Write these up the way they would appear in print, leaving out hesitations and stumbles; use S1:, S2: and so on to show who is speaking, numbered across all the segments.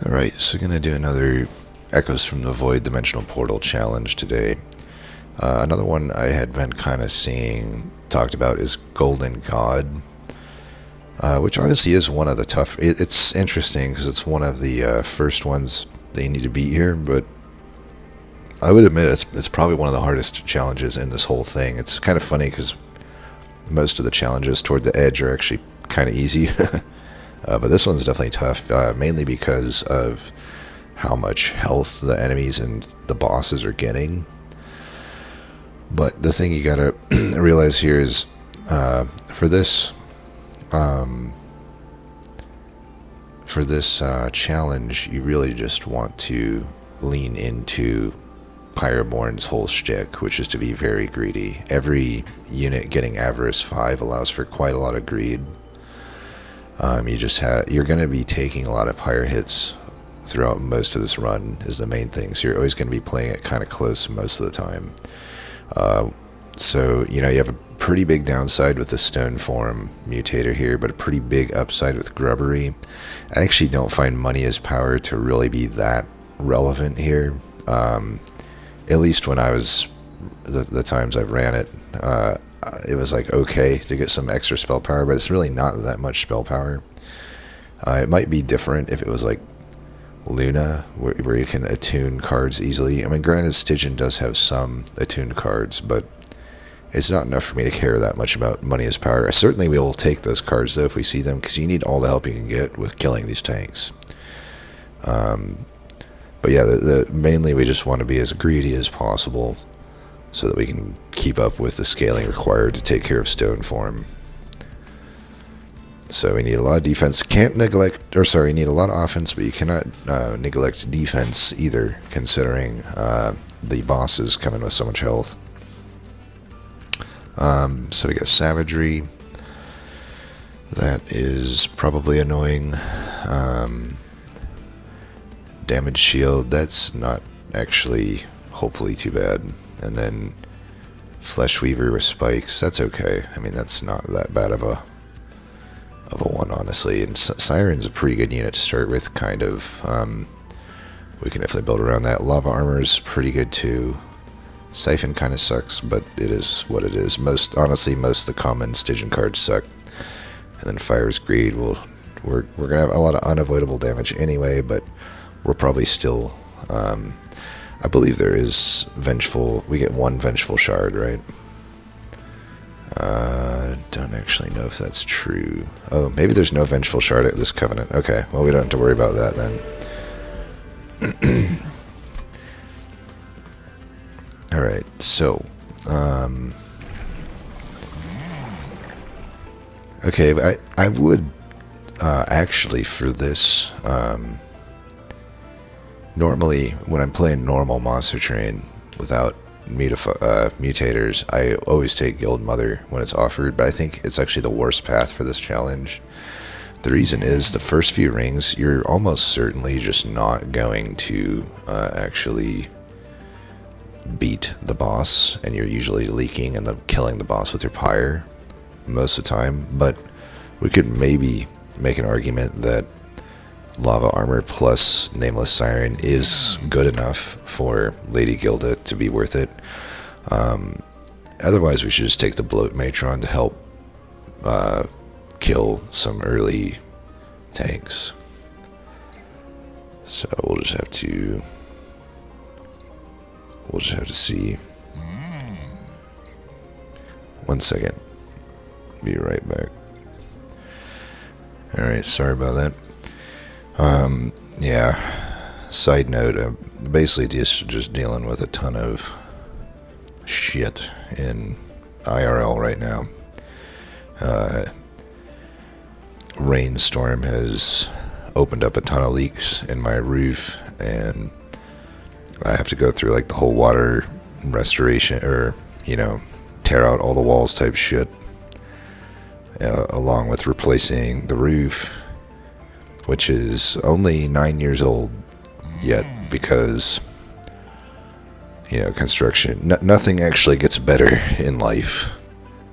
S1: Alright, so gonna do another Echoes from the Void Dimensional Portal challenge today. Another one I had been kind of seeing talked about is Golden God, which honestly is one of the tough. It's interesting because it's one of the first ones that you need to beat here, but I would admit it's probably one of the hardest challenges in this whole thing. It's kind of funny because most of the challenges toward the edge are actually kind of easy. But this one's definitely tough, mainly because of how much health the enemies and the bosses are getting. But the thing you gotta realize here is, for this challenge, you really just want to lean into Pyroborn's whole shtick, which is to be very greedy. Every unit getting Avarice 5 allows for quite a lot of greed. You're going to be taking a lot of pyre hits throughout most of this run is the main thing. So you're always going to be playing it kind of close most of the time. So, you have a pretty big downside with the Stone Form Mutator here, but a pretty big upside with Grubbery. I actually don't find Money as Power to really be that relevant here. At least when I was, the times I've ran it, it was like okay to get some extra spell power, but it's really not that much spell power. It might be different if it was like Luna, where you can attune cards easily. I mean, granted, Stygian does have some attuned cards, but it's not enough for me to care that much about Money as Power. I certainly will take those cards, though, if we see them, because you need all the help you can get with killing these tanks. But yeah, mainly we just want to be as greedy as possible, so that we can keep up with the scaling required to take care of Stone Form. So we need a lot of defense. You need a lot of offense, but you cannot neglect defense either, considering the bosses come in with so much health. So we got Savagery. That is probably annoying. Damage Shield, that's not actually hopefully too bad. And then Flesh Weaver with spikes, that's okay. I mean, that's not that bad of a one, honestly. And Siren's a pretty good unit to start with, kind of. We can definitely build around that. Lava Armor's pretty good too. Siphon kind of sucks, but it is what it is. Most of the common Stygian cards suck. And then Fire's Greed, we're gonna have a lot of unavoidable damage anyway, but we're probably still. I believe there is Vengeful. We get one Vengeful Shard, right? Don't actually know if that's true. Oh, maybe there's no Vengeful Shard at this Covenant. Okay, well, we don't have to worry about that then. Alright, so, okay, I would, actually, for this, normally, when I'm playing normal Monster Train without mutators, I always take Guild Mother when it's offered, but I think it's actually the worst path for this challenge. The reason is the first few rings, you're almost certainly just not going to actually beat the boss, and you're usually leaking and then killing the boss with your pyre most of the time, but we could maybe make an argument that Lava Armor plus Nameless Siren is good enough for Lady Gilda to be worth it. Otherwise, we should just take the Bloat Matron to help kill some early tanks. So we'll just have to see. 1 second. Be right back. Alright, sorry about that. Yeah, side note, I'm basically just dealing with a ton of shit in IRL right now. Rainstorm has opened up a ton of leaks in my roof, and I have to go through like the whole water restoration, or, tear out all the walls type shit, along with replacing the roof, which is only 9 years old yet, because, construction, nothing actually gets better in life.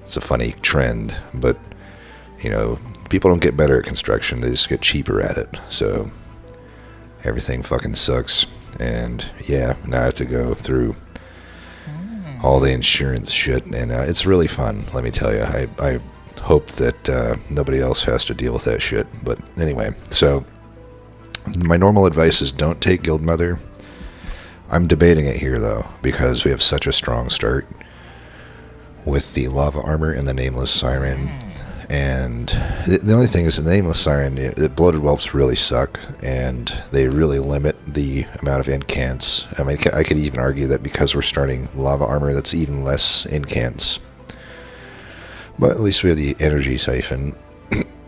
S1: It's a funny trend, but, people don't get better at construction, they just get cheaper at it. So everything fucking sucks. And yeah, now I have to go through all the insurance shit, and it's really fun, let me tell you. I hope that nobody else has to deal with that shit. But anyway, so my normal advice is don't take Guild Mother. I'm debating it here, though, because we have such a strong start with the Lava Armor and the Nameless Siren. And the only thing is, the Nameless Siren, the Bloated Whelps really suck, and they really limit the amount of incants. I mean, I could even argue that because we're starting Lava Armor, that's even less incants. But at least we have the Energy Siphon.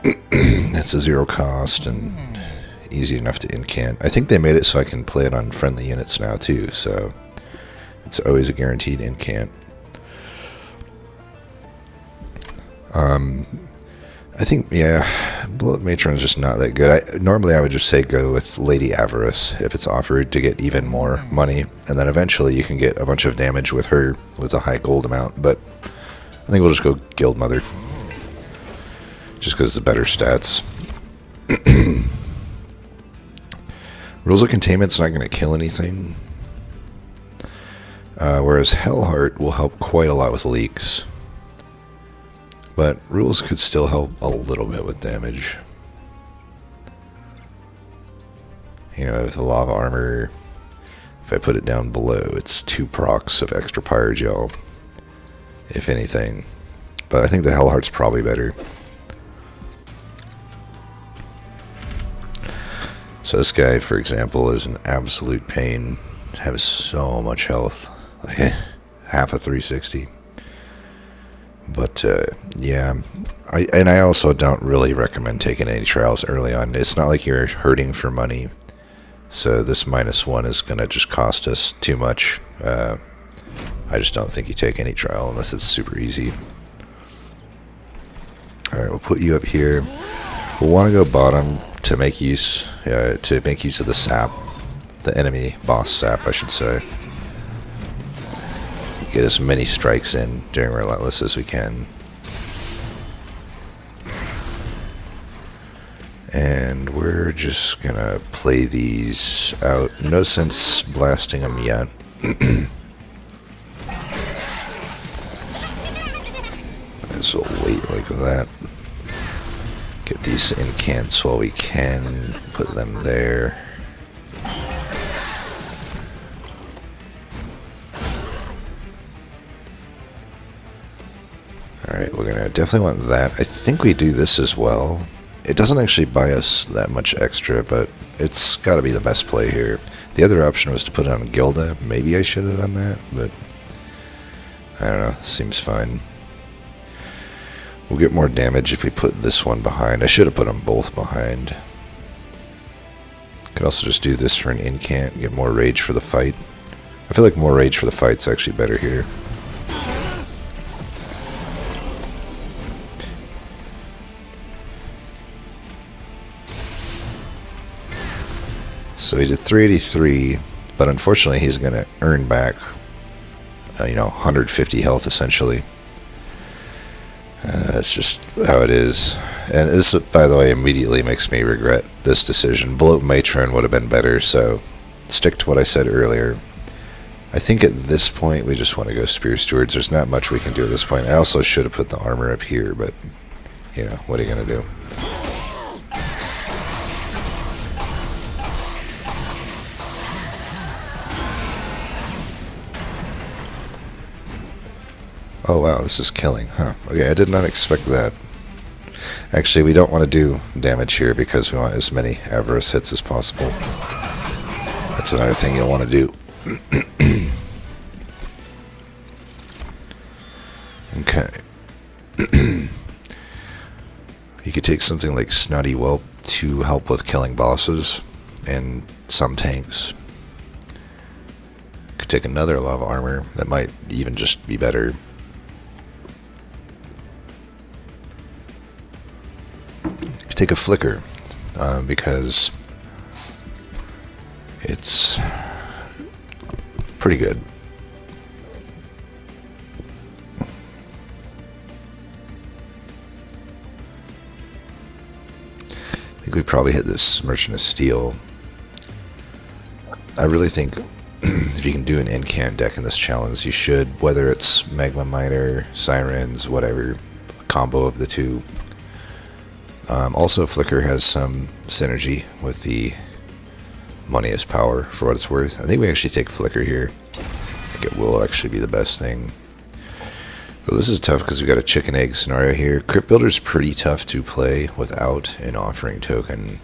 S1: It's a 0 cost and easy enough to incant. I think they made it so I can play it on friendly units now too, so it's always a guaranteed incant. I think, yeah, Bullet Matron is just not that good. Normally I would just say go with Lady Avarice if it's offered to get even more money, and then eventually you can get a bunch of damage with her with a high gold amount, but I think we'll just go Guild Mother, just because it's the better stats. Rules of Containment's not going to kill anything, whereas Hellheart will help quite a lot with leaks. But rules could still help a little bit with damage. You know, with the Lava Armor, if I put it down below, it's 2 procs of extra Pyrogel, if anything. But I think the Hellheart's probably better. So this guy, for example, is an absolute pain. Has so much health. Like half a 360. But, yeah, I also don't really recommend taking any trials early on. It's not like you're hurting for money, so this -1 is going to just cost us too much. I just don't think you take any trial unless it's super easy. Alright, we'll put you up here. We'll want to go bottom to make use of the sap, the enemy boss sap, I should say. Get as many strikes in during Relentless as we can. And we're just gonna play these out. No sense blasting them yet. So we'll wait like that. Get these incants while we can. Put them there. Alright, we're gonna definitely want that. I think we do this as well. It doesn't actually buy us that much extra, but it's gotta be the best play here. The other option was to put it on Gilda. Maybe I should have done that, but I don't know, seems fine. We'll get more damage if we put this one behind. I should have put them both behind. Could also just do this for an incant, get more rage for the fight. I feel like more rage for the fight's actually better here. So he did 383, but unfortunately he's going to earn back, 150 health essentially. That's just how it is. And this, by the way, immediately makes me regret this decision. Bloat Matron would have been better, so stick to what I said earlier. I think at this point we just want to go Spear Stewards. There's not much we can do at this point. I also should have put the armor up here, but, what are you going to do? Oh wow, this is killing, huh? Okay, I did not expect that. Actually, we don't want to do damage here because we want as many Avarice hits as possible. That's another thing you'll want to do. Okay. You could take something like Snotty Whelp to help with killing bosses and some tanks. Could take another Lava Armor that might even just be better. Take a Flicker, because it's pretty good. I think we probably hit this Merchant of Steel. I really think if you can do an incant deck in this challenge, you should, whether it's Magma Miner, Sirens, whatever, combo of the two. Also, Flicker has some synergy with the Money is Power, for what it's worth. I think we actually take Flicker here. I think it will actually be the best thing. But this is tough because we got a chicken egg scenario here. Crypt Builder's pretty tough to play without an offering token.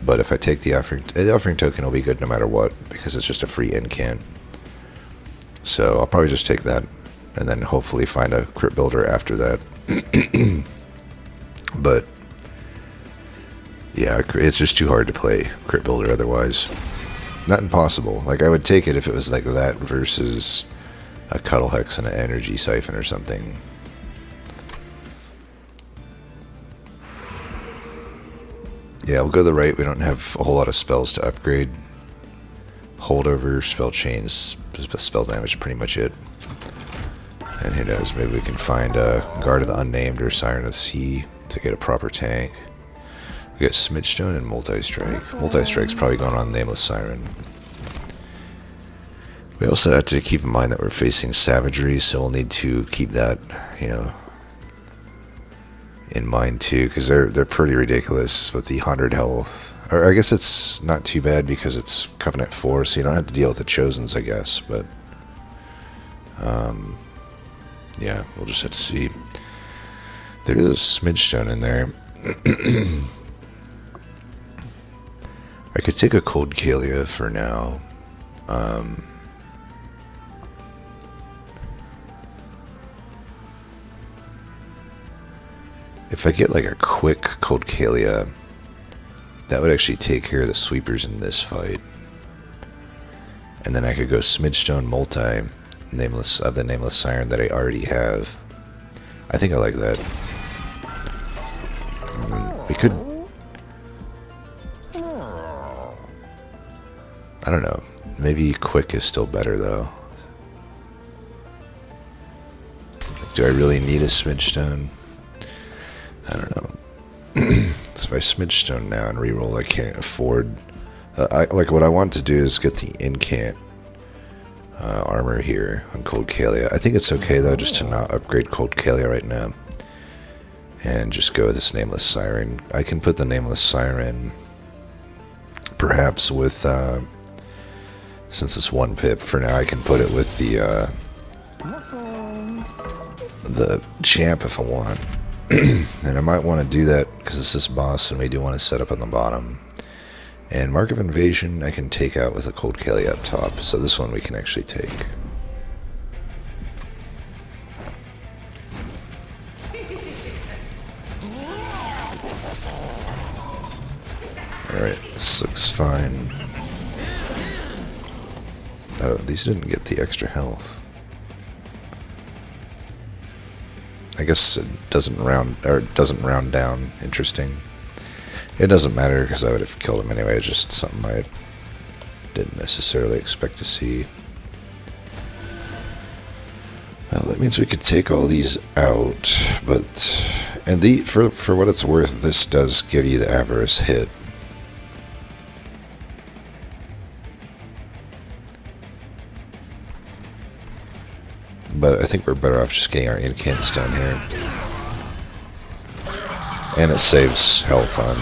S1: But if I take the offering token will be good no matter what, because it's just a free incant. So I'll probably just take that, and then hopefully find a Crypt Builder after that. But yeah, it's just too hard to play Crypt Builder otherwise. Not impossible. Like, I would take it if it was like that versus a Cuddle Hex and an Energy Siphon or something. Yeah, we'll go to the right. We don't have a whole lot of spells to upgrade. Holdover, Spell Chains, spell damage, pretty much it. And who knows, maybe we can find Guard of the Unnamed or Siren of the Sea to get a proper tank. We got Smidgestone and Multi-Strike. Multi-Strike's probably going on Nameless Siren. We also have to keep in mind that we're facing Savagery, so we'll need to keep that, you know, in mind too, because they're pretty ridiculous with the 100 health. Or I guess it's not too bad because it's Covenant 4, so you don't have to deal with the Chosens, I guess, but yeah, we'll just have to see. There is a Smidgestone in there. I could take a Cold Kalia for now. If I get like a quick Cold Kalia, that would actually take care of the sweepers in this fight. And then I could go Smidgestone multi nameless of the Nameless Siren that I already have. I think I like that. We could, I don't know, maybe quick is still better though. Do I really need a Smidgestone? I don't know. So if I Smidgestone now and reroll, I can't afford. Like, what I want to do is get the incant armor here on Cold Kalia. I think it's okay though, just to not upgrade Cold Kalia right now, and just go with this Nameless Siren. I can put the Nameless Siren, perhaps with, since it's 1 pip for now, I can put it with the champ if I want. And I might want to do that because it's this boss and we do want to set up on the bottom. And Mark of Invasion I can take out with a Cold Kalia up top, so this one we can actually take. Alright, this looks fine. Oh, these didn't get the extra health. I guess it doesn't round down. Interesting. It doesn't matter because I would have killed him anyway. It's just something I didn't necessarily expect to see. Well, that means we could take all these out, but for what it's worth, this does give you the Avarice hit. But I think we're better off just getting our incants done here. And it saves health on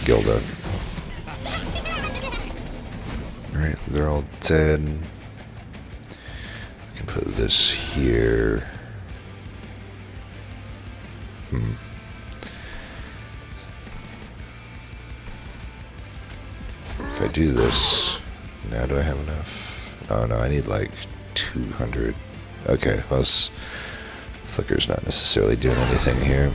S1: Gilda. Alright, they're all dead. We can put this here. If I do this, now do I have enough? Oh no, I need like 200. Okay, well, Flicker's not necessarily doing anything here.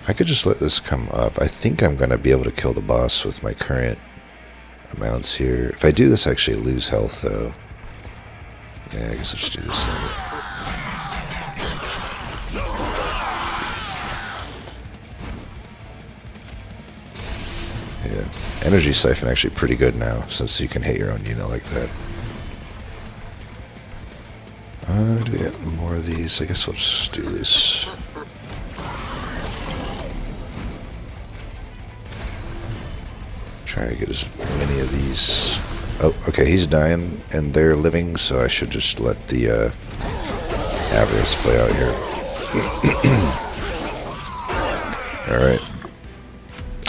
S1: I could just let this come up. I think I'm going to be able to kill the boss with my current amounts here. If I do this, I actually lose health though. Yeah, I guess I'll just do this then. Yeah, Energy Siphon actually pretty good now, since you can hit your own unit like that. Do we get more of these? I guess we'll just do this. Trying to get as many of these. Oh, okay, he's dying and they're living, so I should just let the avarice play out here. Alright.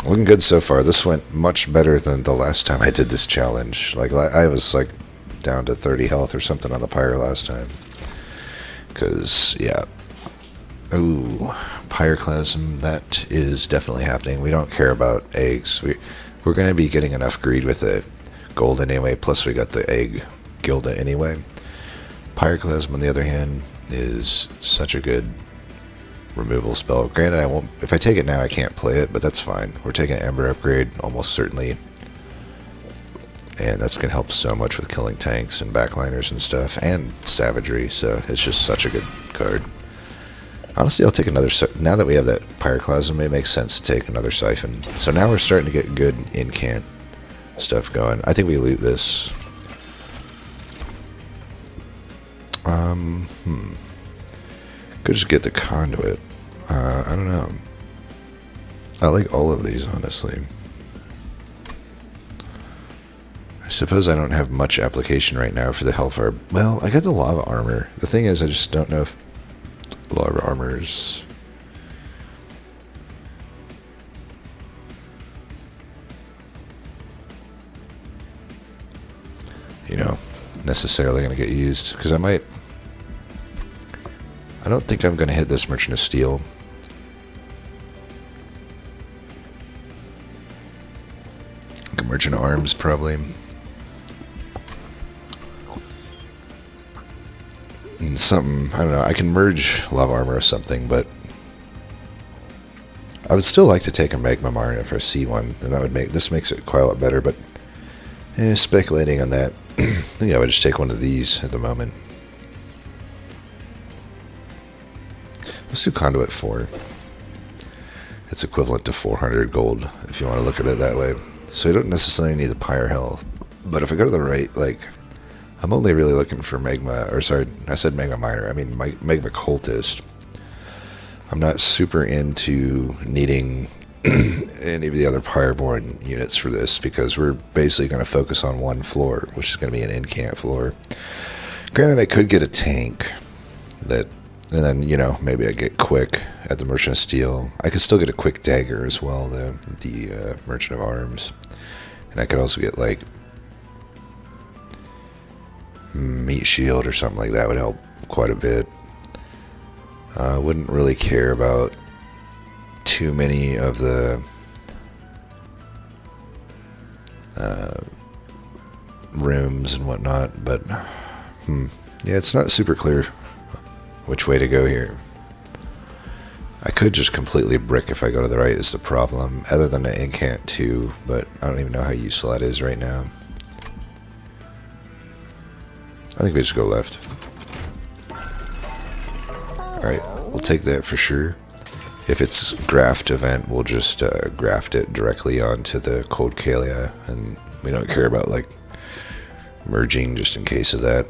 S1: Looking good so far. This went much better than the last time I did this challenge. Like, I was like down to 30 health or something on the pyre last time. Because, yeah. Ooh, pyroclasm, that is definitely happening. We don't care about eggs. We're going to be getting enough greed with the gold anyway, plus we got the egg gilda anyway. Pyroclasm, on the other hand, is such a good removal spell. Granted, I won't. If I take it now, I can't play it, but that's fine. We're taking an Ember upgrade, almost certainly. And that's going to help so much with killing tanks and backliners and stuff, and savagery, so it's just such a good card. Honestly, I'll take another... Now that we have that Pyroclasm, it makes sense to take another Siphon. So now we're starting to get good incant stuff going. I think we loot this. Could just get the Conduit. I don't know. I like all of these, honestly. I suppose I don't have much application right now for the Hellfire. Well, I got the Lava Armor. The thing is, I just don't know if Lava Armor's... you know, necessarily going to get used. Because I might... I don't think I'm going to hit this Merchant of Steel. Merchant of Arms, probably. And something, I don't know, I can merge Lava Armor or something, but I would still like to take a Magma Mine if I see one, and that would make, this makes it quite a lot better, but speculating on that, I think I would just take one of these at the moment. Let's do Conduit 4. It's equivalent to 400 gold, if you want to look at it that way. So you don't necessarily need the Pyre Health, but if I go to the right, like, I'm only really looking for Magma, or sorry, I said Magma Miner, I mean Magma Cultist. I'm not super into needing any of the other Pyreborn units for this, because we're basically going to focus on one floor, which is going to be an incant floor. Granted, I could get a tank, that, and then, you know, maybe I get quick at the Merchant of Steel. I could still get a quick dagger as well, the Merchant of Arms. And I could also get, like, Meat Shield or something like that would help quite a bit. Wouldn't really care about too many of the rooms and whatnot, but yeah, it's not super clear which way to go here. I could just completely brick if I go to the right is the problem, other than an incant too, but I don't even know how useful that is right now. I think we just go left. Alright, we'll take that for sure. If it's graft event, we'll just graft it directly onto the Cold Kalia, and we don't care about, like, merging just in case of that.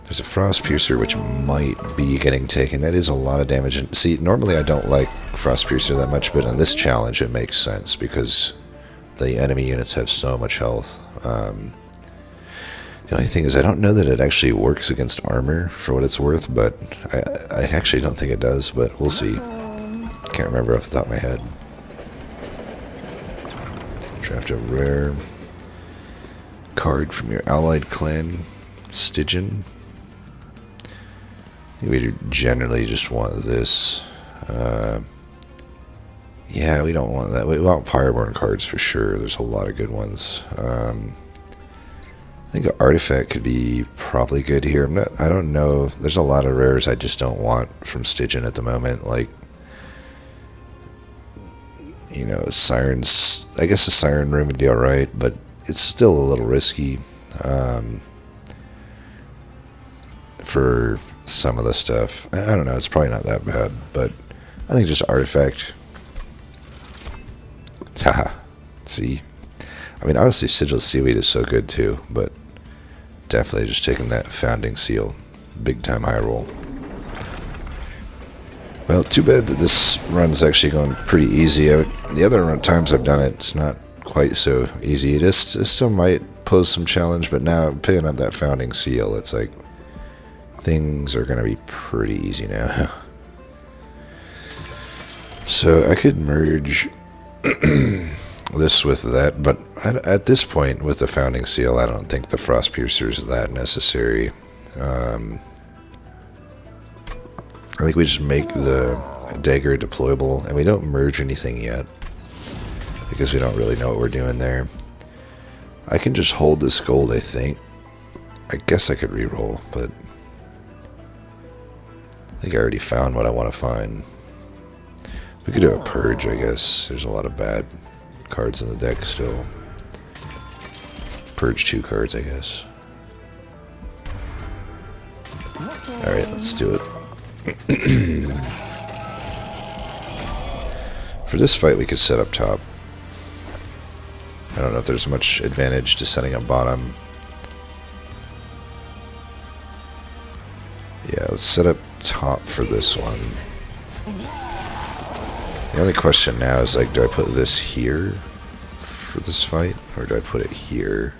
S1: There's a Frost Piercer, which might be getting taken. That is a lot of damage. And see, normally I don't like Frost Piercer that much, but on this challenge it makes sense, because the enemy units have so much health. The only thing is, I don't know that it actually works against armor, for what it's worth, but I actually don't think it does, but we'll see. Can't remember off the top of my head. Draft a rare card from your allied clan, Stygian. I think we generally just want this. Yeah, we don't want that. We want Pyreborn cards for sure. There's a lot of good ones. I think an artifact could be probably good here. I don't know. There's a lot of rares I just don't want from Stygian at the moment. Like, you know, Sirens. I guess a Siren room would be alright, but it's still a little risky for some of the stuff. I don't know. It's probably not that bad, but I think just artifact. Haha. See? I mean, honestly, Sigil Seaweed is so good too, but definitely just taking that Founding Seal. Big time high roll. Well, too bad that this run's actually going pretty easy. The other times I've done it, it's not quite so easy. It still might pose some challenge, but now picking up that founding seal, it's like things are going to be pretty easy now. So I could merge this with that, but at this point with the founding seal, I don't think the frost piercer is that necessary. I think we just make the dagger deployable, and we don't merge anything yet because we don't really know what we're doing there. I can just hold this gold, I think. I guess I could reroll, but I think I already found what I want to find. We could do a purge, I guess. There's a lot of bad cards in the deck still. Purge 2 cards, I guess. Alright, let's do it. For this fight, we could set up top. I don't know if there's much advantage to setting up bottom. Yeah, let's set up top for this one. The only question now is, like, do I put this here for this fight, or do I put it here?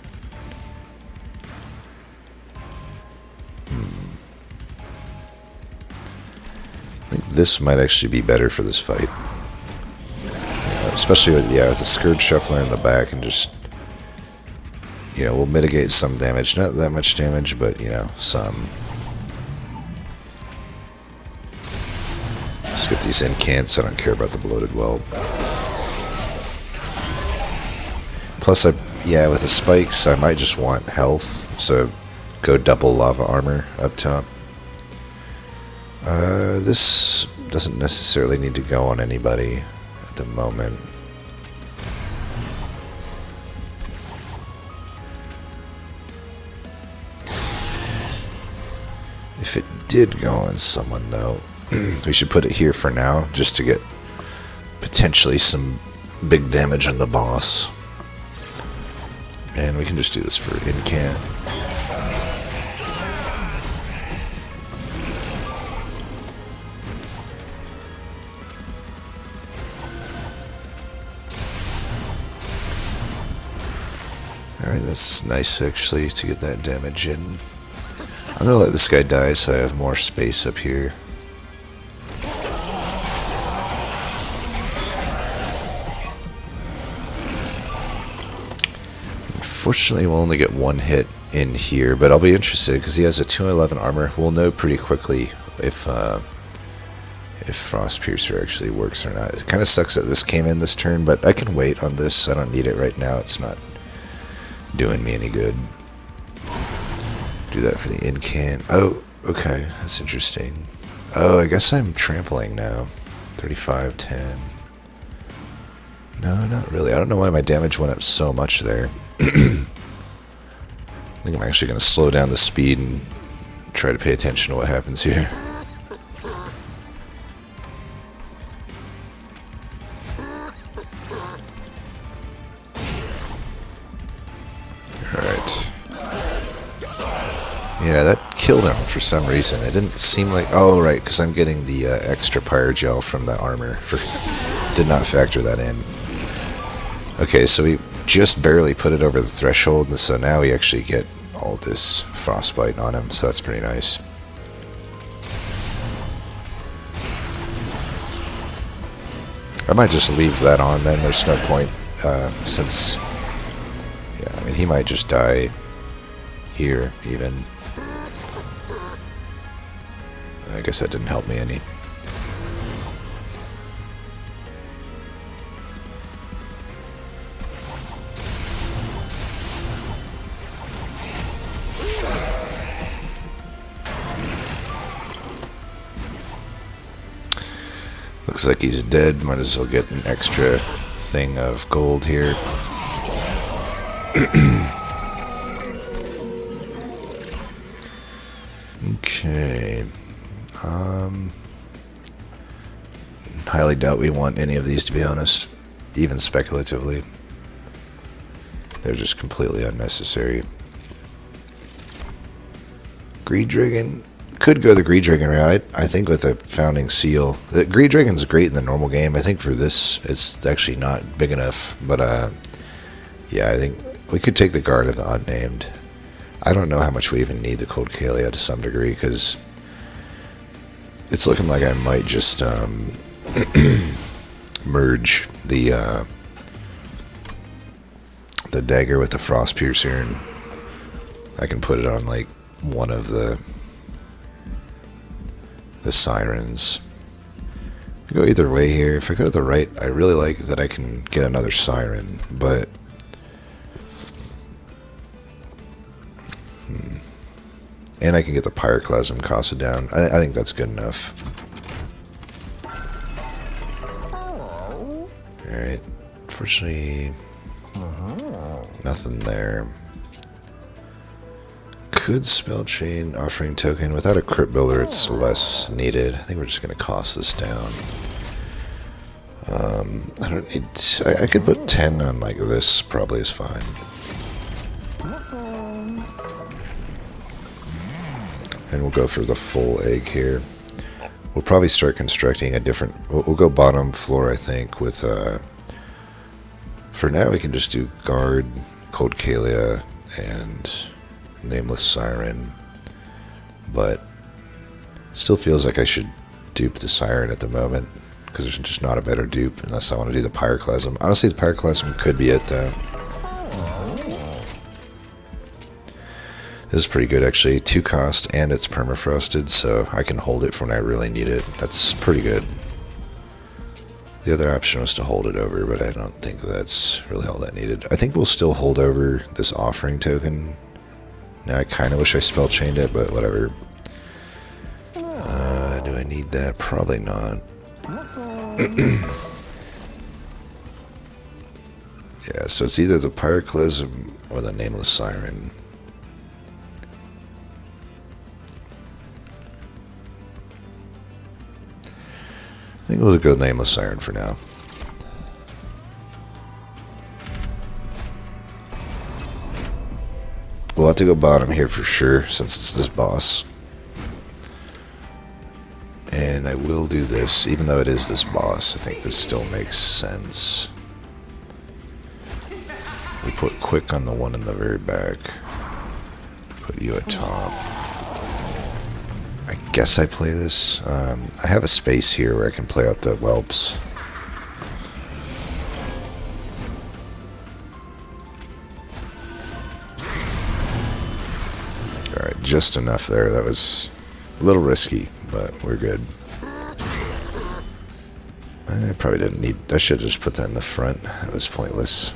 S1: I think this might actually be better for this fight. Especially with the Scourge Shuffler in the back, and just, we'll mitigate some damage. Not that much damage, but, some. Let's get these incants. I don't care about the Bloated Well. Plus, with the spikes, I might just want health, so go double lava armor up top. This doesn't necessarily need to go on anybody at the moment. If it did go on someone, though, we should put it here for now, just to get potentially some big damage on the boss. And we can just do this for incant. Alright, that's nice actually to get that damage in. I'm gonna let this guy die so I have more space up here. Unfortunately, we'll only get one hit in here, but I'll be interested because he has a 211 armor. We'll know pretty quickly if Frost Piercer actually works or not. It kind of sucks that this came in this turn, but I can wait on this. I don't need it right now. It's not doing me any good. Do that for the incant. Oh, okay. That's interesting. Oh, I guess I'm trampling now. 35, 10. No, not really. I don't know why my damage went up so much there. I think I'm actually going to slow down the speed and try to pay attention to what happens here. Alright. Yeah, that killed him for some reason. It didn't seem like... Oh, right, because I'm getting the extra Pyrogel from the armor. Did not factor that in. Okay, so we just barely put it over the threshold, and so now we actually get all this frostbite on him, so that's pretty nice. I might just leave that on then. There's no point, since... Yeah, I mean, he might just die here, even. I guess that didn't help me any. Looks like he's dead. Might as well get an extra thing of gold here. Okay. Highly doubt we want any of these, to be honest. Even speculatively. They're just completely unnecessary. Greed Dragon. Could go the Greed Dragon route. I think with a Founding Seal. The Greed Dragon's great in the normal game. I think for this, it's actually not big enough. But Yeah, I think we could take the guard of the unnamed. I don't know how much we even need the Cold Kalia to some degree, because it's looking like I might just merge the dagger with the Frost Piercer, and I can put it on like one of the sirens. I go either way here. If I go to the right, I really like that I can get another siren, but and I can get the Pyroclasm cost down. I think that's good enough. Alright. Unfortunately, nothing there. Could spell chain offering token. Without a crypt builder, it's less needed. I think we're just going to cost this down. I don't need. I could put 10 on like this. Probably is fine. And we'll go for the full egg here. We'll probably start constructing a different. We'll go bottom floor, I think. With for now, we can just do guard, Cold Kalia, and Nameless Siren, but still feels like I should dupe the Siren at the moment, because there's just not a better dupe unless I want to do the Pyroclasm. Honestly, the Pyroclasm could be it. This is pretty good, actually. 2 cost, and it's permafrosted, so I can hold it for when I really need it. That's pretty good. The other option was to hold it over, but I don't think that's really all that needed. I think we'll still hold over this offering token. Now I kind of wish I spell chained it, but whatever. Do I need that? Probably not. Yeah, so it's either the Pyroclasm or the Nameless Siren. I think we'll go Nameless Siren for now. We'll have to go bottom here for sure, since it's this boss. And I will do this, even though it is this boss. I think this still makes sense. We put quick on the one in the very back. Put you at top. I guess I play this. I have a space here where I can play out the whelps. Alright, just enough there. That was a little risky, but we're good. I probably didn't need... I should have just put that in the front. That was pointless.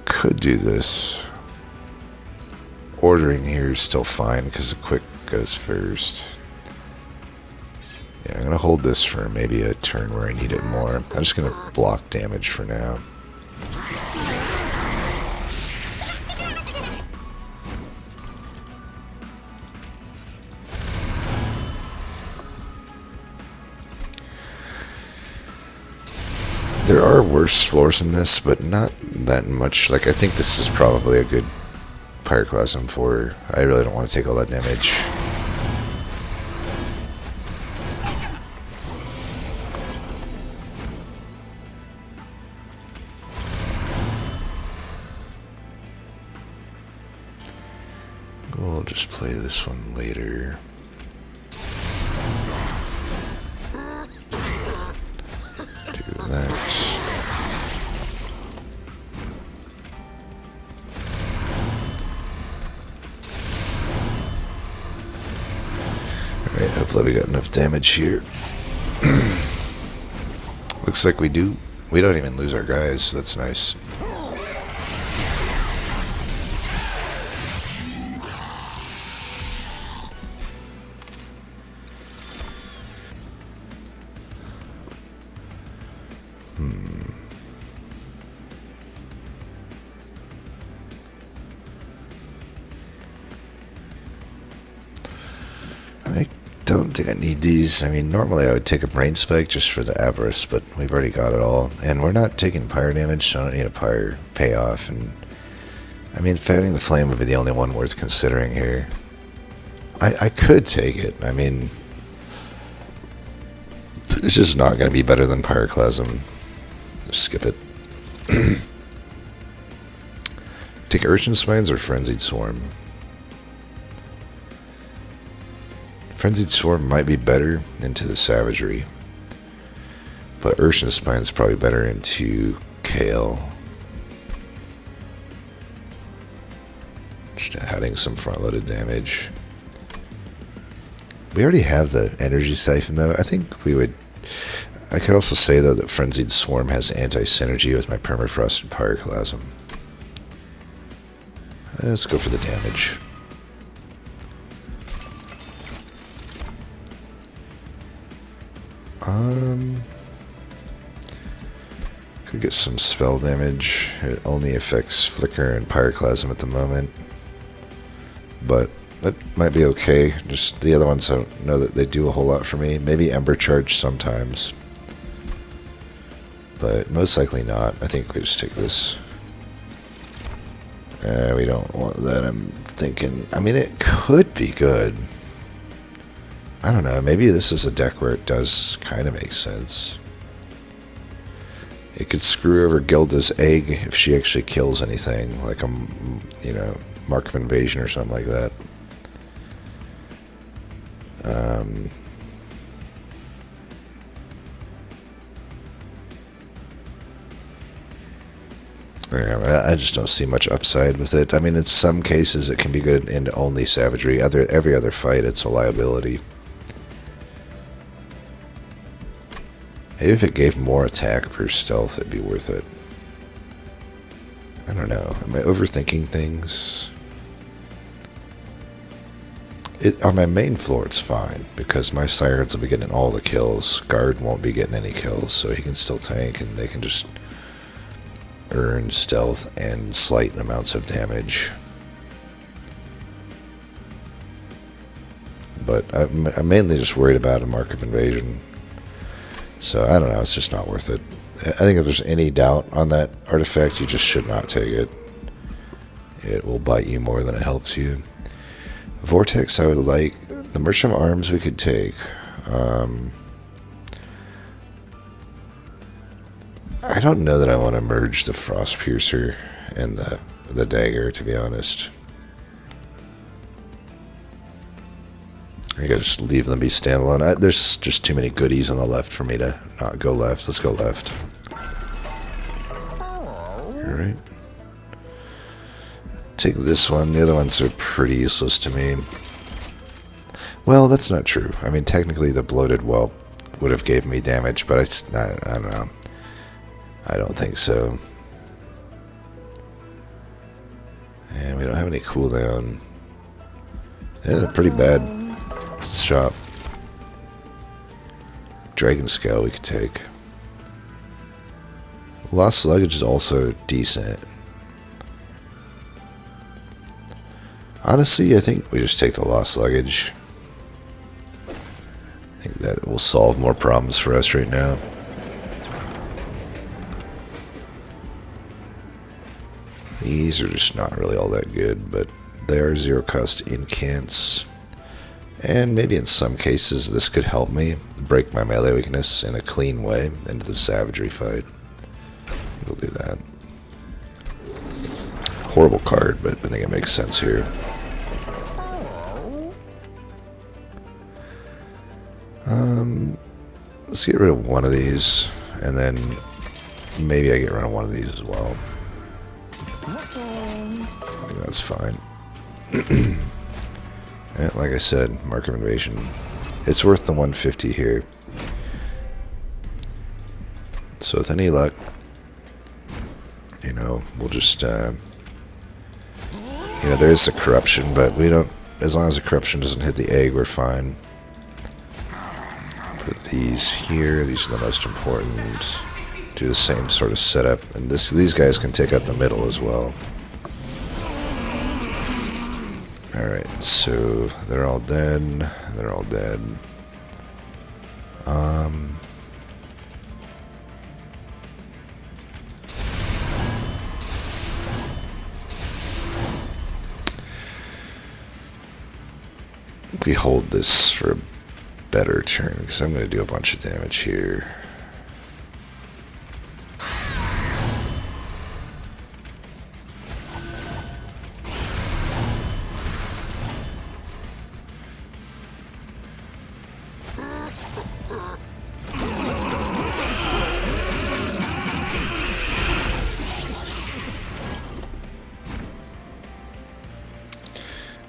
S1: Could do this. Ordering here is still fine because the quick goes first. Yeah, I'm going to hold this for maybe a turn where I need it more. I'm just going to block damage for now. There are worse floors than this, but not that much. Like, I think this is probably a good Pyroclasm for... I really don't want to take all that damage. We'll just play this one later. Do that. Alright, hopefully we got enough damage here. Looks like we do. We don't even lose our guys, so that's nice. I don't think I need these. I mean, normally I would take a brain spike just for the avarice, but we've already got it all. And we're not taking pyre damage, so I don't need a pyre payoff. And I mean, fanning the flame would be the only one worth considering here. I could take it. I mean, it's just not going to be better than Pyroclasm. Just skip it. Take Urchin Spines or Frenzied Swarm? Frenzied Swarm might be better into the Savagery, but Urchin Spines is probably better into Kale. Just adding some front-loaded damage. We already have the Energy Siphon, though. I think we would... I could also say, though, that Frenzied Swarm has anti-synergy with my Permafrost and Pyroclasm. Let's go for the damage. Could get some spell damage. It only affects Flicker and Pyroclasm at the moment. But that might be okay. Just the other ones, I don't know that they do a whole lot for me. Maybe Ember Charge sometimes. But most likely not. I think we just take this. We don't want that, I'm thinking. I mean, it could be good. I don't know. Maybe this is a deck where it does kind of make sense. It could screw over Gilda's egg if she actually kills anything. Like a, you know, Mark of Invasion or something like that. I just don't see much upside with it. I mean, in some cases it can be good in only Savagery. Every other fight it's a liability. Maybe if it gave more attack per stealth, it'd be worth it. I don't know. Am I overthinking things? On my main floor, it's fine, because my Sirens will be getting all the kills. Guard won't be getting any kills, so he can still tank, and they can just earn stealth and slight amounts of damage. But I'm mainly just worried about a Mark of Invasion. So, I don't know, it's just not worth it. I think if there's any doubt on that artifact, you just should not take it. It will bite you more than it helps you. Vortex, I would like. The Merchant of Arms we could take. I don't know that I want to merge the Frost Piercer and the Dagger, to be honest. I gotta just leave them be standalone. There's just too many goodies on the left for me to not go left. Let's go left. Alright. Take this one. The other ones are pretty useless to me. Well, that's not true. I mean, technically the Bloated Whelp would have gave me damage, but I don't know. I don't think so. And we don't have any cooldown. Yeah, they're pretty bad. Shop. Dragon Scale we could take. Lost Luggage is also decent. Honestly, I think we just take the Lost Luggage. I think that will solve more problems for us right now. These are just not really all that good, but they are zero cost incants. And maybe in some cases this could help me break my melee weakness in a clean way into the Savagery fight. We'll do that. Horrible card, but I think it makes sense here. Let's get rid of one of these, and then maybe I get rid of one of these as well. I think that's fine. And like I said, Mark of Invasion. It's worth the 150 here. So with any luck, you know, we'll just, you know, there is the corruption, but we don't, as long as the corruption doesn't hit the egg, we're fine. Put these here, these are the most important. Do the same sort of setup, and these guys can take out the middle as well. Alright, so they're all dead. they're all dead. I think we hold this for a better turn, because I'm going to do a bunch of damage here.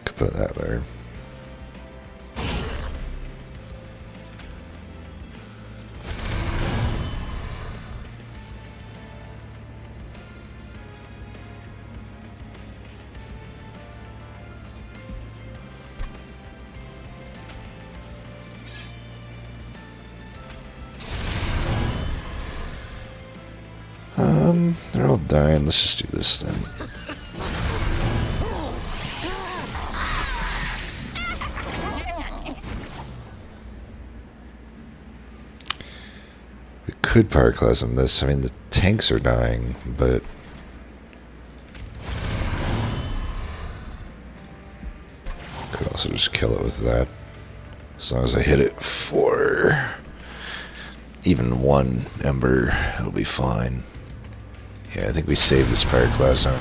S1: Could put that there. They're all dying. Let's just do this then. We could pyroclasm this. I mean, the tanks are dying, but could also just kill it with that. As long as I hit it for even one ember, it'll be fine. Yeah, I think we saved this pyroclasm.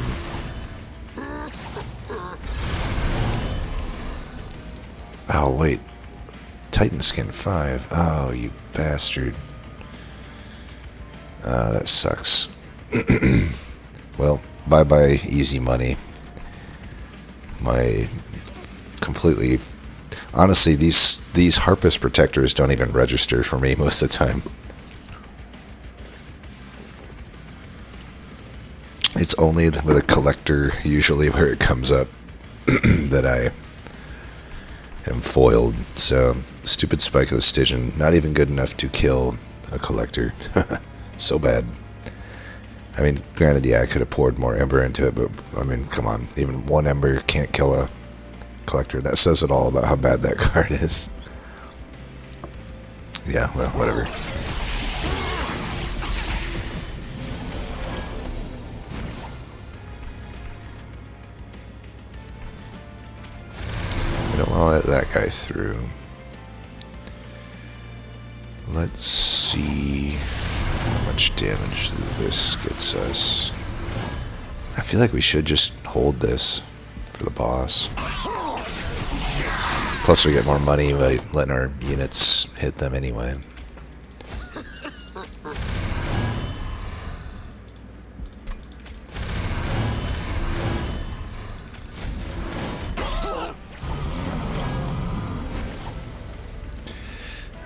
S1: Oh, wait. Titan Skin 5. Oh, you bastard. That sucks. Well, bye-bye easy money. My completely... Honestly, these Harpist protectors don't even register for me most of the time. It's only with a collector, usually, where it comes up that I am foiled. So, stupid Spike of the Stygian, not even good enough to kill a collector. So bad. I mean, granted, yeah, I could have poured more ember into it, but, I mean, come on. Even one ember can't kill a collector. That says it all about how bad that card is. Yeah, well, whatever. I don't want to let that guy through. Let's see how much damage this gets us. I feel like we should just hold this for the boss. Plus we get more money by letting our units hit them anyway.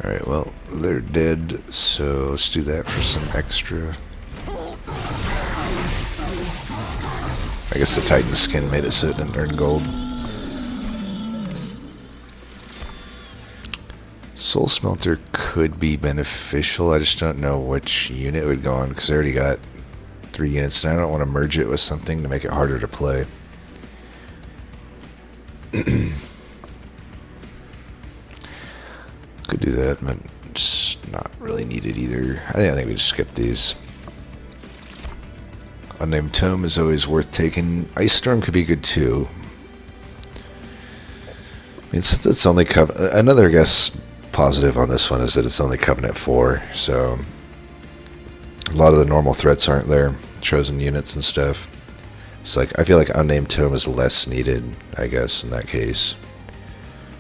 S1: Alright, well, they're dead, so let's do that for some extra. I guess the Titan Skin made it so it didn't earn gold. Soul Smelter could be beneficial, I just don't know which unit it would go on, because I already got 3 units, and I don't want to merge it with something to make it harder to play. Could do that, but it's not really needed either. I think we just skip these. Unnamed Tome is always worth taking. Ice Storm could be good too. I mean, since it's only another, I guess, positive on this one is that it's only Covenant 4, so a lot of the normal threats aren't there, chosen units and stuff. It's like, I feel like Unnamed Tome is less needed, I guess, in that case.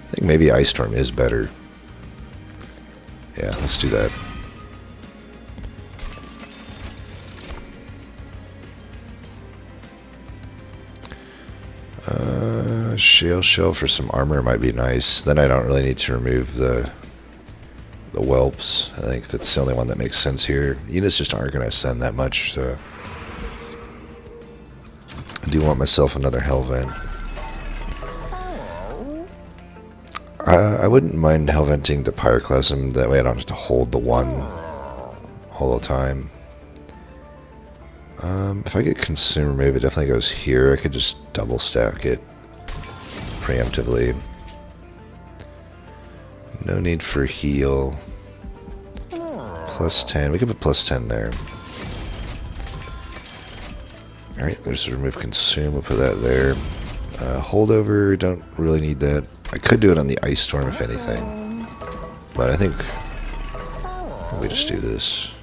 S1: I think maybe Ice Storm is better. Yeah, let's do that. Shale Shell for some armor might be nice. Then I don't really need to remove the whelps. I think that's the only one that makes sense here. Units just aren't going to send that much, so I do want myself another Hell Vent. I wouldn't mind Hell Venting the Pyroclasm, that way I don't have to hold the one all the time. If I get Consume Remove, it definitely goes here. I could just double stack it preemptively. No need for heal. Plus 10. We can put plus 10 there. Alright, there's remove consume. We'll put that there. Holdover, don't really need that. I could do it on the ice storm if anything. But I think we just do this.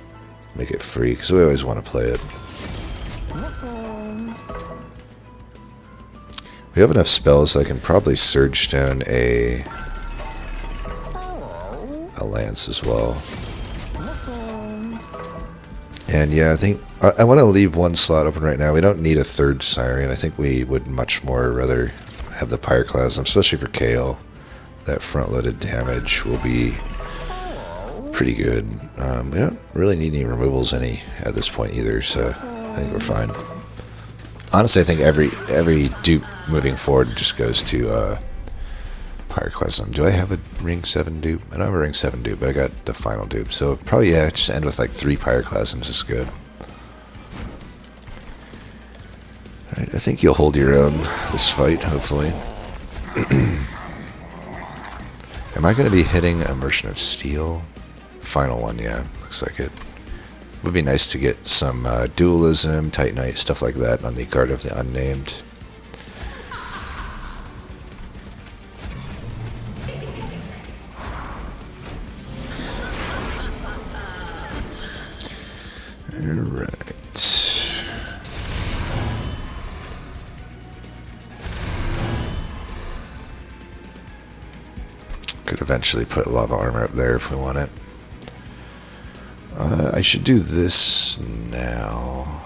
S1: Make it free, because we always want to play it. We have enough spells, so I can probably Surge down a lance as well. And yeah, I think I want to leave one slot open right now. We don't need a third Siren. I think we would much more rather have the Pyroclasm, especially for Kale. That front-loaded damage will be pretty good. We don't really need any removals at this point either, so I think we're fine. Honestly, I think every dupe moving forward just goes to Pyroclasm. Do I have a Ring 7 dupe? I don't have a Ring 7 dupe, but I got the final dupe. So probably, yeah, just end with like 3 Pyroclasms is good. Alright, I think you'll hold your own this fight, hopefully. Am I going to be hitting Immersion of Steel? Final one, yeah. Looks like it. Would be nice to get some Dualism, Titanite, stuff like that on the Guard of the Unnamed. Alright. Could eventually put Lava Armor up there if we want it. I should do this now.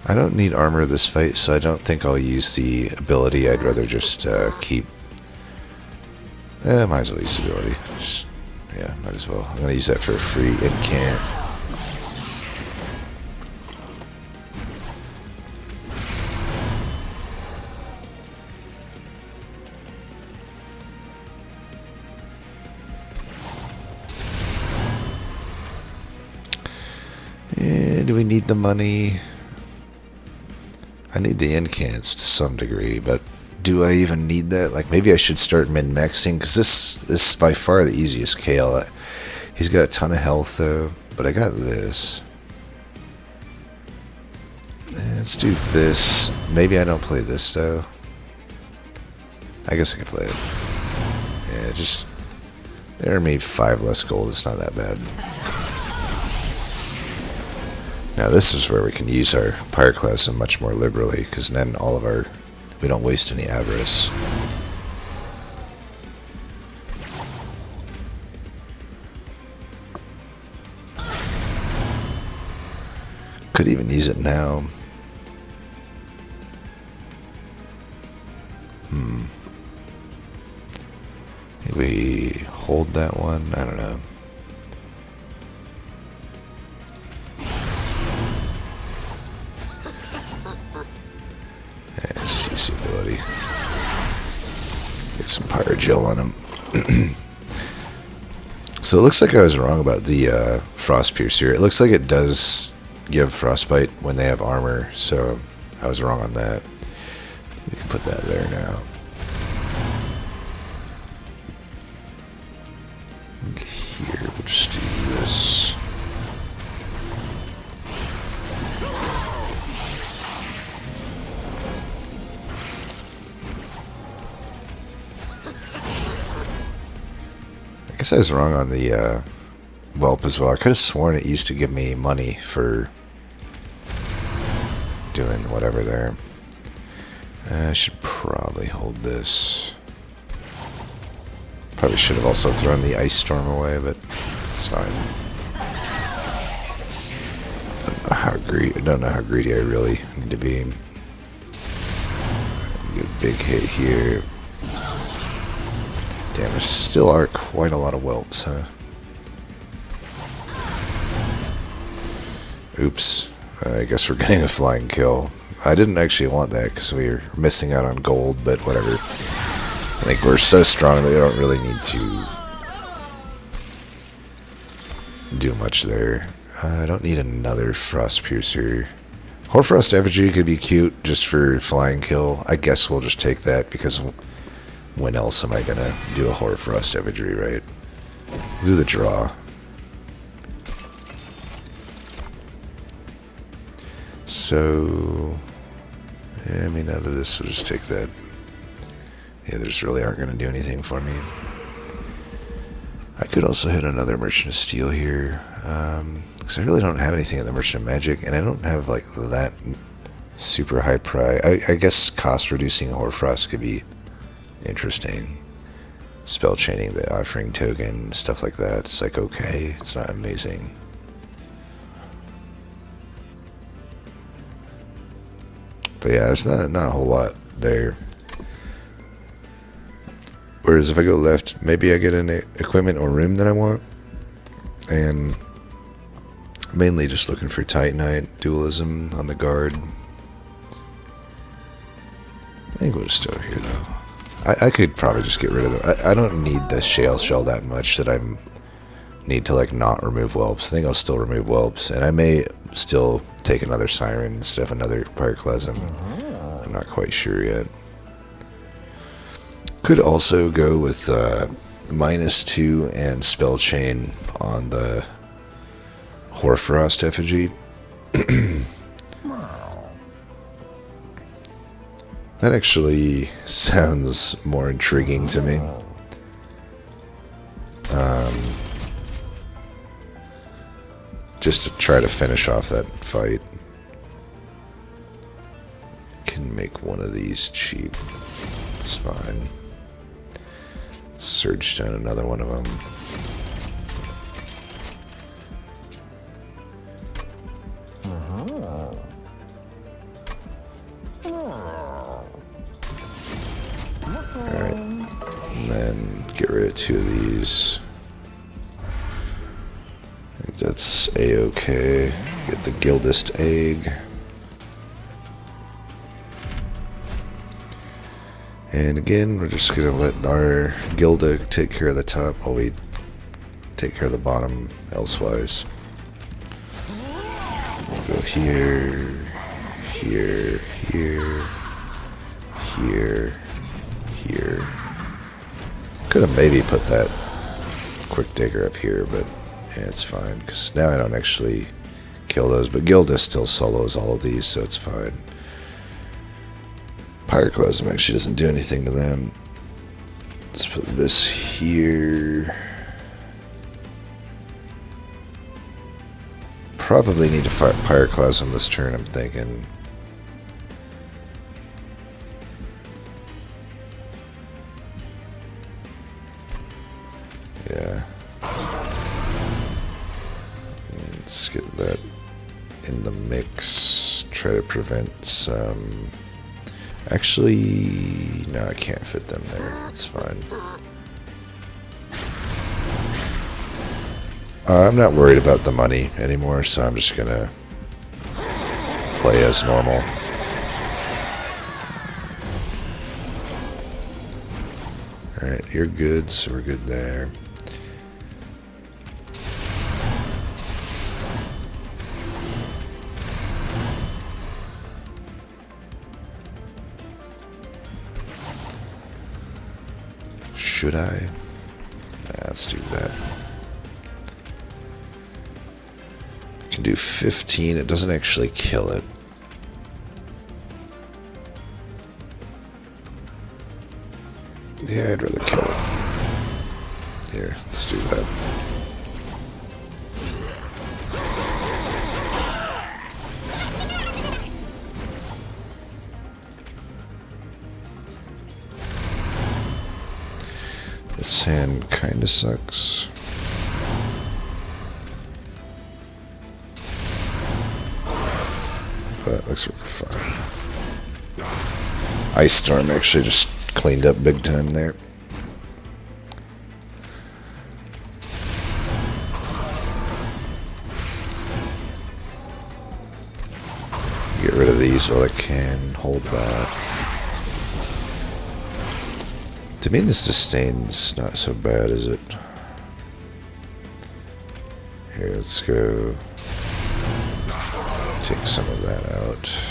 S1: I don't need armor this fight, so I don't think I'll use the ability. I'd rather just keep... might as well use the ability. Yeah, might as well. I'm going to use that for a free incant. Do we need the money? I need the incants to some degree, but do I even need that? Like, maybe I should start min-maxing, because this is by far the easiest Kale. He's got a ton of health, though, but I got this. Let's do this. Maybe I don't play this, though. I guess I can play it. Yeah, just... There made 5 less gold. It's not that bad. Now this is where we can use our Pyroclasm much more liberally, because then all of our... we don't waste any Avarice. Could even use it now. Maybe we hold that one? I don't know. Ability. Get some Pyrogel on him. So it looks like I was wrong about the Frost Piercer. It looks like it does give Frostbite when they have armor, so I was wrong on that. We can put that there now. Here, we'll just do this. I guess I was wrong on the Whelp as well. I could have sworn it used to give me money for doing whatever there. I should probably hold this. Probably should have also thrown the Ice Storm away, but it's fine. I don't know how greedy I really need to be. Get a big hit here. Damn, there still are quite a lot of whelps, huh? Oops. I guess we're getting a flying kill. I didn't actually want that because we were missing out on gold, but whatever. I think we're so strong that we don't really need to do much there. I don't need another Frost Piercer. Hoarfrost Effigy could be cute just for flying kill. I guess we'll just take that because when else am I gonna do a Hoarfrost Effigy, right? We'll do the draw. So, I mean, out of this, we'll just take that. Yeah, they just really aren't going to do anything for me. I could also hit another Merchant of Steel here, because I really don't have anything in the Merchant of Magic, and I don't have, like, that super high price. I guess cost-reducing Hoarfrost could be interesting. Spell chaining the offering token, stuff like that. It's like, okay, it's not amazing. But yeah, there's not a whole lot there. Whereas if I go left, maybe I get an equipment or room that I want. And mainly just looking for Titanite, dualism on the guard. I think we'll just go here though. I could probably just get rid of them. I don't need the shale shell that much that I need to like not remove whelps. I think I'll still remove whelps, and I may still take another siren instead of another pyroclasm. I'm not quite sure yet. Could also go with -2 and spell chain on the Hoarfrost Effigy. That actually sounds more intriguing to me. Just to try to finish off that fight. Can make one of these cheap. It's fine. Surge Stone, another one of them. Alright. And then get rid of 2 of these. I think that's A-okay. Get the Guildist Egg. And again, we're just going to let our Gilda take care of the top while we take care of the bottom elsewise. We'll go here, here, here, here, here. Could have maybe put that quick digger up here, but yeah, it's fine. Because now I don't actually kill those, but Gilda still solos all of these, so it's fine. Pyroclasm actually doesn't do anything to them. Let's put this here. Probably need to fight Pyroclasm this turn, I'm thinking. Yeah. Let's get that in the mix. Try to prevent some... Actually, no, I can't fit them there. That's fine. I'm not worried about the money anymore, so I'm just gonna play as normal. Alright, you're good, so we're good there. Should I? Let's do that. I can do 15. It doesn't actually kill it. Yeah, I'd rather kill it. Here, let's do that. This hand kinda sucks. But looks like we're fine. Ice Storm actually just cleaned up big time there. Get rid of these while I can. Hold that. Dominion's Disdain's not so bad, is it? Here, let's go take some of that out.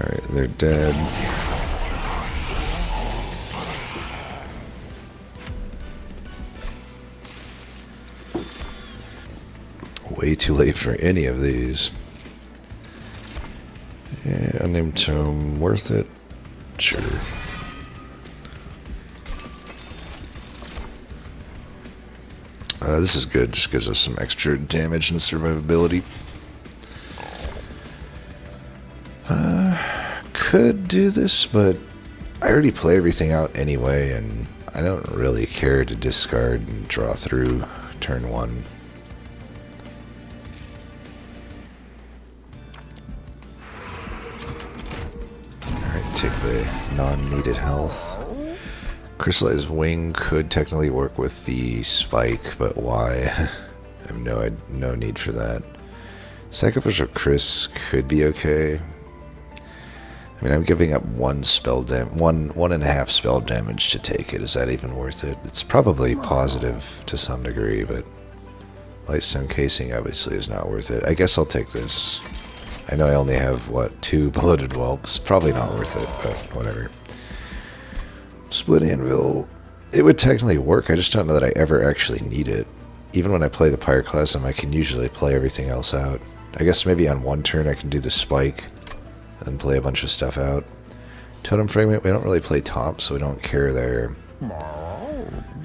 S1: Alright, they're dead. Way too late for any of these. Yeah, unnamed tome, worth it? Sure. This is good, just gives us some extra damage and survivability. Could do this, but I already play everything out anyway, and I don't really care to discard and draw through turn 1. Alright, take the non-needed health. Crystallized Wing could technically work with the spike, but why? I have no need for that. Sacrificial Chris could be okay. I mean, I'm giving up one and a half spell damage to take it. Is that even worth it? It's probably positive to some degree, but Lightstone Casing obviously is not worth it. I guess I'll take this. I know I only have, what, 2 Bloated Whelps. Probably not worth it, but whatever. Split Anvil, it would technically work. I just don't know that I ever actually need it. Even when I play the Pyroclasm, I can usually play everything else out. I guess maybe on one turn I can do the Spike and play a bunch of stuff out. Totem Fragment, we don't really play top, so we don't care there.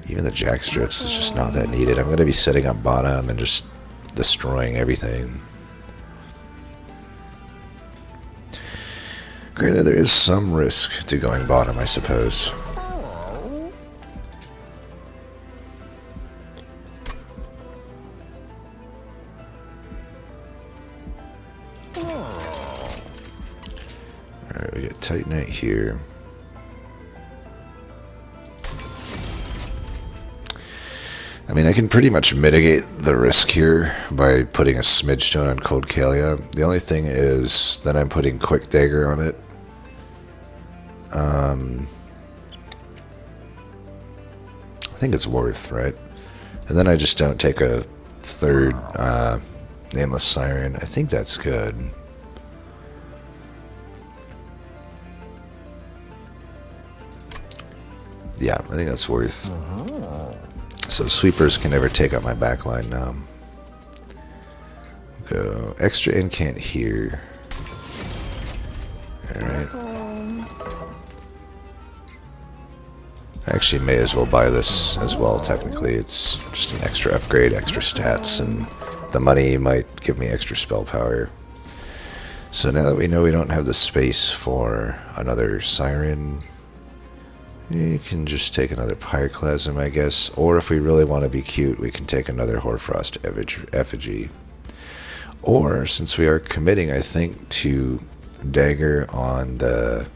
S1: Even the Jackstrix is just not that needed. I'm going to be setting up bottom and just destroying everything. Granted, there is some risk to going bottom, I suppose. Alright, we get Titanite here. I mean, I can pretty much mitigate the risk here by putting a Smidge Stone on Cold Kalia. The only thing is that I'm putting Quick Dagger on it. I think it's worth, right? And then I just don't take a third Nameless Siren. I think that's good. Yeah, I think that's worth. So sweepers can never take up my backline now. Go extra incant here. Alright. I actually may as well buy this as well, technically. It's just an extra upgrade, extra stats, and the money might give me extra spell power. So now that we know we don't have the space for another Siren, you can just take another Pyroclasm, I guess. Or if we really want to be cute, we can take another Hoarfrost Effigy. Or, since we are committing, I think, to Dagger on the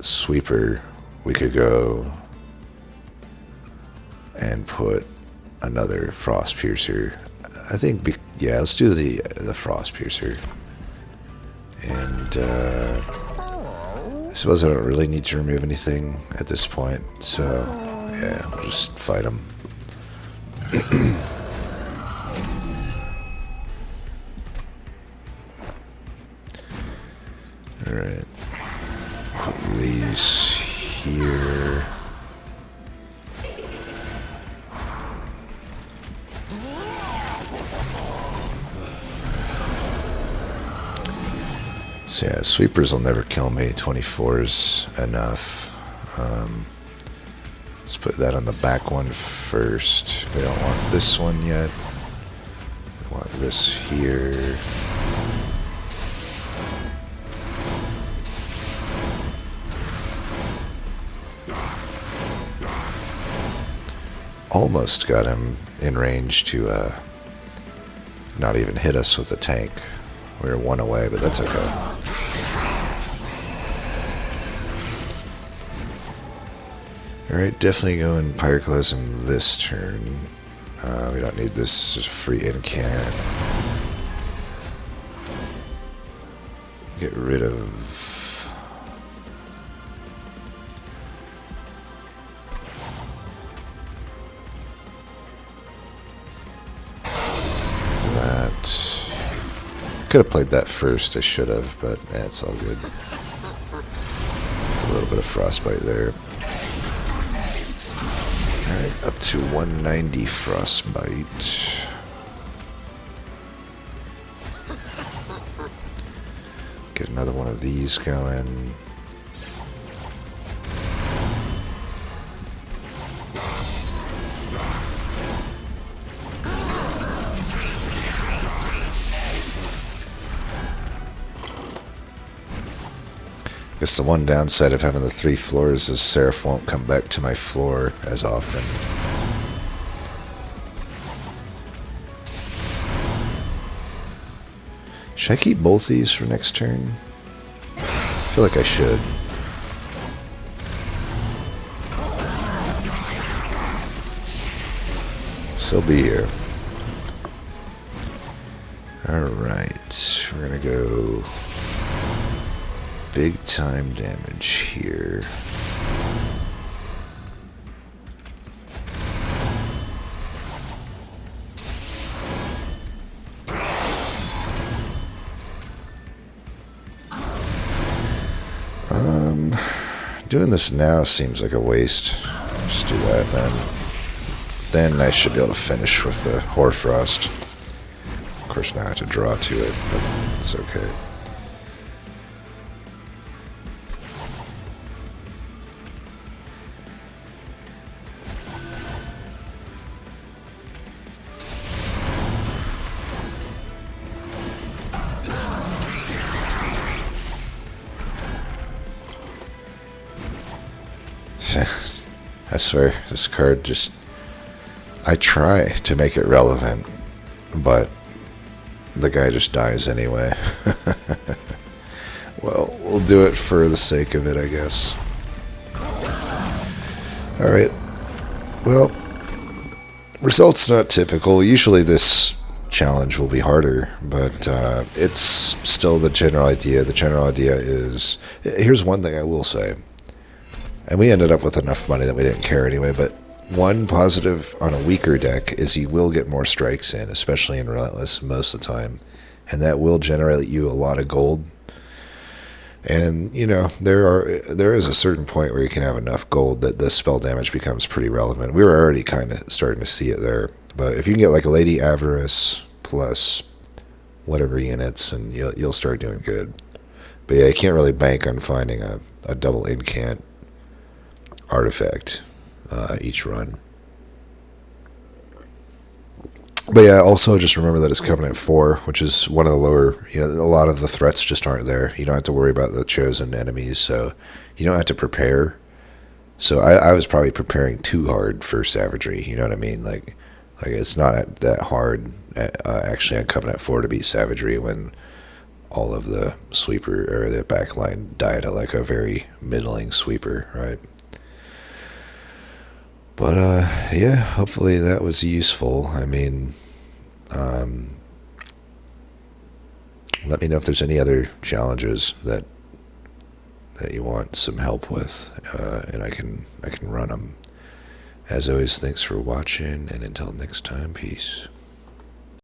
S1: Sweeper, we could go and put another Frost Piercer. I think, yeah, let's do the Frost Piercer. And, I suppose I don't really need to remove anything at this point, so yeah, we'll just fight them. Alright, put these here. So yeah, sweepers will never kill me. 24's enough. Let's put that on the back one first. We don't want this one yet. We want this here. Almost got him in range to not even hit us with a tank. We're one away, but that's okay. Alright, definitely going Pyroclasm this turn. We don't need this free incant. Get rid of... that. Could have played that first, I should have, but it's all good. A little bit of frostbite there. Alright, up to 190 frostbite. Get another one of these going. Guess the one downside of having the 3 floors is Seraph won't come back to my floor as often. Should I keep both these for next turn? I feel like I should. So be here. Alright, we're gonna go big time damage here. Doing this now seems like a waste. Just do that then. Then I should be able to finish with the Hoarfrost. Of course now I have to draw to it, but it's okay. I swear, this card just... I try to make it relevant, but the guy just dies anyway. Well, we'll do it for the sake of it, I guess. Alright. Well, results not typical. Usually this challenge will be harder, but it's still the general idea. The general idea is... Here's one thing I will say. And we ended up with enough money that we didn't care anyway, but one positive on a weaker deck is you will get more strikes in, especially in Relentless most of the time. And that will generate you a lot of gold. And, you know, there is a certain point where you can have enough gold that the spell damage becomes pretty relevant. We were already kind of starting to see it there. But if you can get like a Lady Avarice plus whatever units, and you'll start doing good. But yeah, you can't really bank on finding a double incant artifact each run. But yeah, also just remember that it's Covenant 4, which is one of the lower, you know, a lot of the threats just aren't there. You don't have to worry about the chosen enemies, so you don't have to prepare. So I was probably preparing too hard for Savagery, you know what I mean? Like it's not that hard actually on Covenant 4 to beat Savagery when all of the sweeper, or the backline died at like a very middling sweeper, right? But, yeah, hopefully that was useful. I mean, let me know if there's any other challenges that you want some help with, and I can run them. As always, thanks for watching, and until next time, peace.